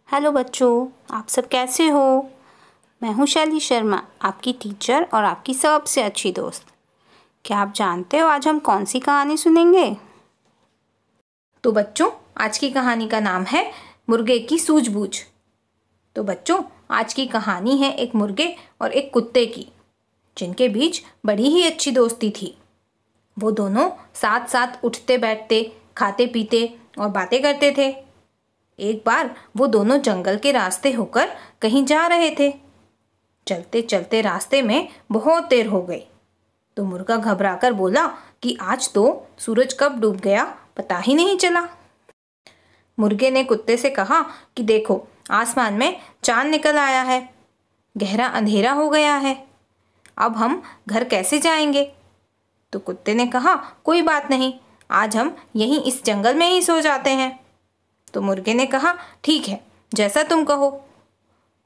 Hello बच्चों, आप सब कैसे हो। मैं हूँ शैली शर्मा, आपकी टीचर और आपकी सबसे अच्छी दोस्त। क्या आप जानते हो आज हम कौन सी कहानी सुनेंगे? तो बच्चों, आज की कहानी का नाम है मुर्गे की सूझबूझ। तो बच्चों, आज की कहानी है एक मुर्गे और एक कुत्ते की, जिनके बीच बड़ी ही अच्छी दोस्ती थी। वो दोनों साथ साथ उठते बैठते, खाते पीते और बातें करते थे। एक बार वो दोनों जंगल के रास्ते होकर कहीं जा रहे थे। चलते चलते रास्ते में बहुत देर हो गई, तो मुर्गा घबराकर बोला कि आज तो सूरज कब डूब गया पता ही नहीं चला। मुर्गे ने कुत्ते से कहा कि देखो, आसमान में चांद निकल आया है, गहरा अंधेरा हो गया है, अब हम घर कैसे जाएंगे? तो कुत्ते ने कहा कोई बात नहीं, आज हम यहीं इस जंगल में ही सो जाते हैं। तो मुर्गे ने कहा ठीक है, जैसा तुम कहो।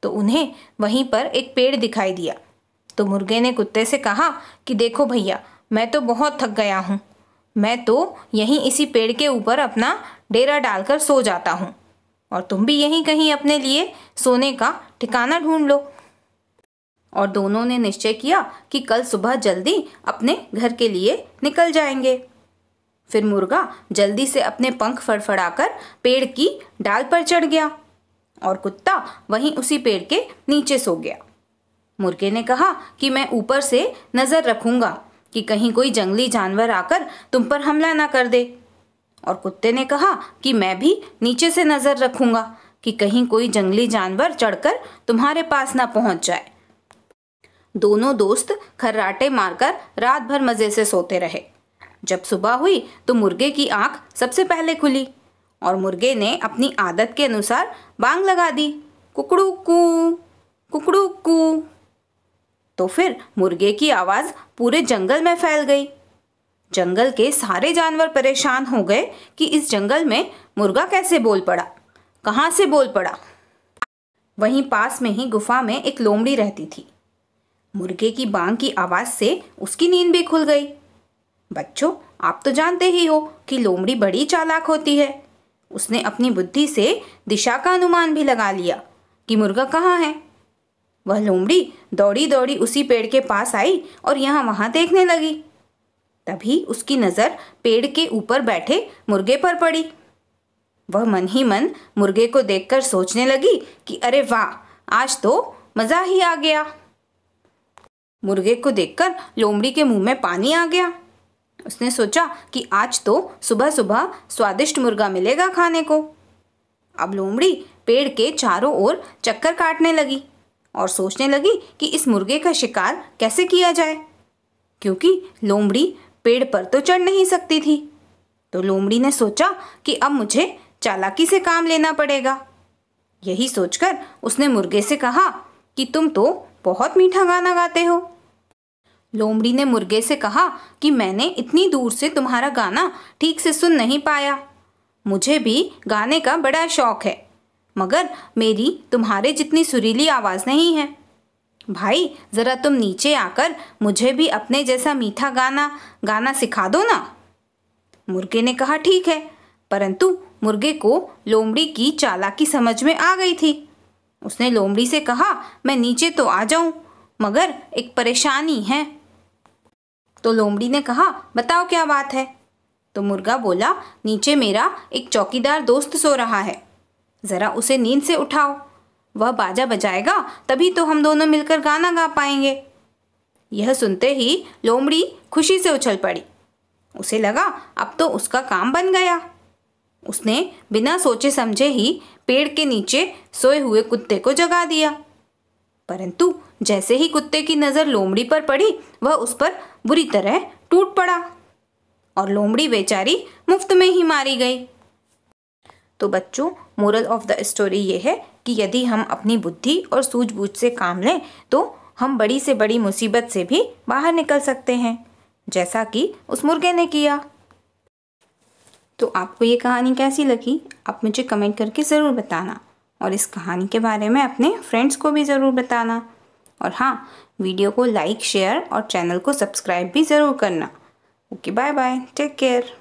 तो उन्हें वहीं पर एक पेड़ दिखाई दिया। तो मुर्गे ने कुत्ते से कहा कि देखो भैया, मैं तो बहुत थक गया हूँ, मैं तो यहीं इसी पेड़ के ऊपर अपना डेरा डालकर सो जाता हूँ, और तुम भी यहीं कहीं अपने लिए सोने का ठिकाना ढूंढ लो। और दोनों ने निश्चय किया कि कल सुबह जल्दी अपने घर के लिए निकल जाएंगे। फिर मुर्गा जल्दी से अपने पंख फड़फड़ाकर पेड़ की डाल पर चढ़ गया और कुत्ता वहीं उसी पेड़ के नीचे सो गया। मुर्गे ने कहा कि मैं ऊपर से नजर रखूंगा कि कहीं कोई जंगली जानवर आकर तुम पर हमला ना कर दे। और कुत्ते ने कहा कि मैं भी नीचे से नजर रखूंगा कि कहीं कोई जंगली जानवर चढ़कर तुम्हारे पास ना पहुंच जाए। दोनों दोस्त खर्राटे मारकर रात भर मजे से सोते रहे। जब सुबह हुई तो मुर्गे की आंख सबसे पहले खुली और मुर्गे ने अपनी आदत के अनुसार बांग लगा दी, कुकड़ू कू, कुकड़ू कू। तो फिर मुर्गे की आवाज पूरे जंगल में फैल गई। जंगल के सारे जानवर परेशान हो गए कि इस जंगल में मुर्गा कैसे बोल पड़ा, कहाँ से बोल पड़ा। वहीं पास में ही गुफा में एक लोमड़ी रहती थी। मुर्गे की बांग की आवाज से उसकी नींद भी खुल गई। बच्चों, आप तो जानते ही हो कि लोमड़ी बड़ी चालाक होती है। उसने अपनी बुद्धि से दिशा का अनुमान भी लगा लिया कि मुर्गा कहाँ है। वह लोमड़ी दौड़ी दौड़ी उसी पेड़ के पास आई और यहाँ वहाँ देखने लगी। तभी उसकी नज़र पेड़ के ऊपर बैठे मुर्गे पर पड़ी। वह मन ही मन मुर्गे को देखकर सोचने लगी कि अरे वाह, आज तो मज़ा ही आ गया। मुर्गे को देखकर लोमड़ी के मुंह में पानी आ गया। उसने सोचा कि आज तो सुबह सुबह स्वादिष्ट मुर्गा मिलेगा खाने को। अब लोमड़ी पेड़ के चारों ओर चक्कर काटने लगी और सोचने लगी कि इस मुर्गे का शिकार कैसे किया जाए, क्योंकि लोमड़ी पेड़ पर तो चढ़ नहीं सकती थी। तो लोमड़ी ने सोचा कि अब मुझे चालाकी से काम लेना पड़ेगा। यही सोचकर उसने मुर्गे से कहा कि तुम तो बहुत मीठा गाना गाते हो। लोमड़ी ने मुर्गे से कहा कि मैंने इतनी दूर से तुम्हारा गाना ठीक से सुन नहीं पाया। मुझे भी गाने का बड़ा शौक है, मगर मेरी तुम्हारे जितनी सुरीली आवाज़ नहीं है। भाई, ज़रा तुम नीचे आकर मुझे भी अपने जैसा मीठा गाना गाना सिखा दो ना। मुर्गे ने कहा ठीक है, परंतु मुर्गे को लोमड़ी की चालाकी समझ में आ गई थी। उसने लोमड़ी से कहा मैं नीचे तो आ जाऊं, मगर एक परेशानी है। तो लोमड़ी ने कहा बताओ क्या बात है। तो मुर्गा बोला नीचे मेरा एक चौकीदार दोस्त सो रहा है, ज़रा उसे नींद से उठाओ, वह बाजा बजाएगा तभी तो हम दोनों मिलकर गाना गा पाएंगे। यह सुनते ही लोमड़ी खुशी से उछल पड़ी। उसे लगा अब तो उसका काम बन गया। उसने बिना सोचे समझे ही पेड़ के नीचे सोए हुए कुत्ते को जगा दिया। परंतु जैसे ही कुत्ते की नज़र लोमड़ी पर पड़ी, वह उस पर बुरी तरह टूट पड़ा और लोमड़ी बेचारी मुफ्त में ही मारी गई। तो बच्चों, मोरल ऑफ द स्टोरी ये है कि यदि हम अपनी बुद्धि और सूझबूझ से काम लें तो हम बड़ी से बड़ी मुसीबत से भी बाहर निकल सकते हैं, जैसा कि उस मुर्गे ने किया। तो आपको ये कहानी कैसी लगी, आप मुझे कमेंट करके ज़रूर बताना, और इस कहानी के बारे में अपने फ्रेंड्स को भी ज़रूर बताना। और हाँ, वीडियो को लाइक, शेयर और चैनल को सब्सक्राइब भी ज़रूर करना। Okay, bye bye, take care.